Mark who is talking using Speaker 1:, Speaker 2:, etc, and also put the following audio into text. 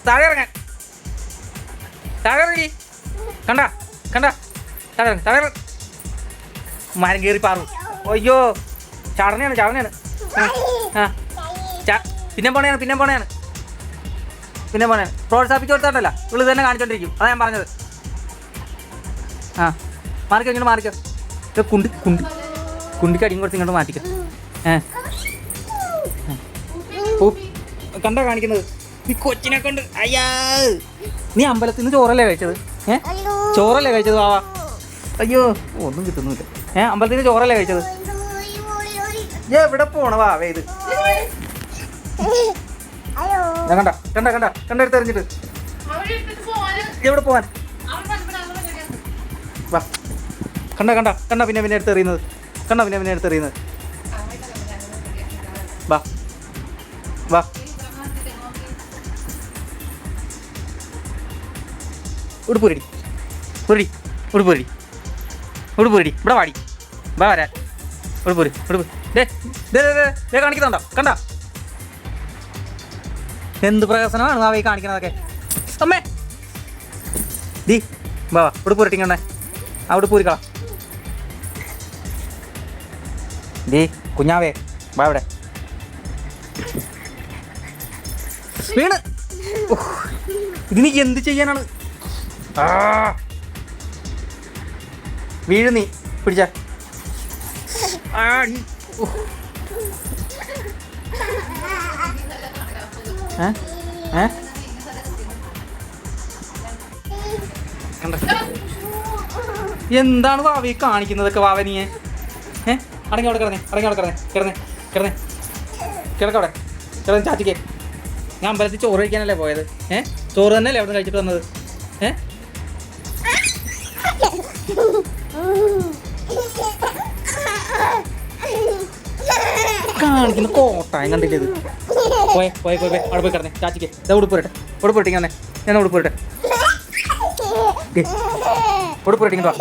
Speaker 1: താഴെ ഇറങ്ങാൻ. താഴെ ഇറങ്ങി. കണ്ട കണ്ട താഴെ ഇറങ്ങി. താഴെ മരം കയറി പാറു. അയ്യോ ചടനയാണ് ചടനയാണ്. പിന്നെ പോണയാണ്. പ്രോത്സാഹിപ്പിച്ച് കൊടുത്തോട്ടല്ല ഇവള് തന്നെ കാണിച്ചോണ്ടിരിക്കും. അതാ ഞാൻ പറഞ്ഞത്. മാറിക്കോ ഇങ്ങോട്ട് മാറിക്കോ. കുണ്ടിക്ക് അടിയും കൊടുത്ത് ഇങ്ങോട്ട് മാറ്റിക്കോ. കണ്ടാ കാണിക്കുന്നത് ഈ കൊച്ചിനെ കൊണ്ട്. അയ്യാ നീ അമ്പലത്തിൽ നിന്ന് ചോറല്ലേ കഴിച്ചത്? ചോറല്ലേ കഴിച്ചത് വാവാ? അയ്യോ ഒന്നും കിട്ടുന്നില്ല. അമ്പലത്തിൽ നിന്ന് ചോറല്ലേ കഴിച്ചത്? എവിടെ പോണ വാവേ ഇത്? ഞാൻ കണ്ട എടുത്ത് എറിഞ്ഞിട്ട് എവിടെ പോവാൻ? വാ കണ്ട പിന്നെ എടുത്തെറിയുന്നത്. വാ ഉടുപ്പൂരടി ഇവിടെ വാടി. വാ വരാൻ. ഉടുപ്പൂര് കാണിക്കുന്നുണ്ടോ? കണ്ട എന്ത് പ്രഹസനമാണ് വാവ ഈ കാണിക്കണതൊക്കെ. അമ്മേ ദീ വാ ഉടുപ്പൂരട്ടി കണ്ടേ. ആ ഉടുപ്പൂരിക്കളാ. ദീ കുഞ്ഞാവേ വാ ഇവിടെ. വീണ്. ഇതിന് എന്ത് ചെയ്യാനാണ്? വീഴു നീ. പിടിച്ച എന്താണ് വാവ കാണിക്കുന്നതൊക്കെ? വാവ നീ അടങ്ങി അവിടെ കിടക്കവിടെ ചാച്ചിക്കേ. ഞാൻ അമ്പലത്തിൽ ചോറ് കഴിക്കാനല്ലേ പോയത്? ചോറ് തന്നെയല്ലേ അവിടെ കഴിച്ചിട്ട് വന്നത്? കാണിക്കുന്ന കോട്ടായം കണ്ടില്ലേ ഇത്? പോയെ അവിടെ പോയി കിടന്നേ ചാച്ചിക്ക്. ഇതാ ഉടുപ്പുരട്ടെ ഞാൻ ഉടുപ്പുരട്ടെ. ഉടുപ്പുരട്ടിങ്ങോ.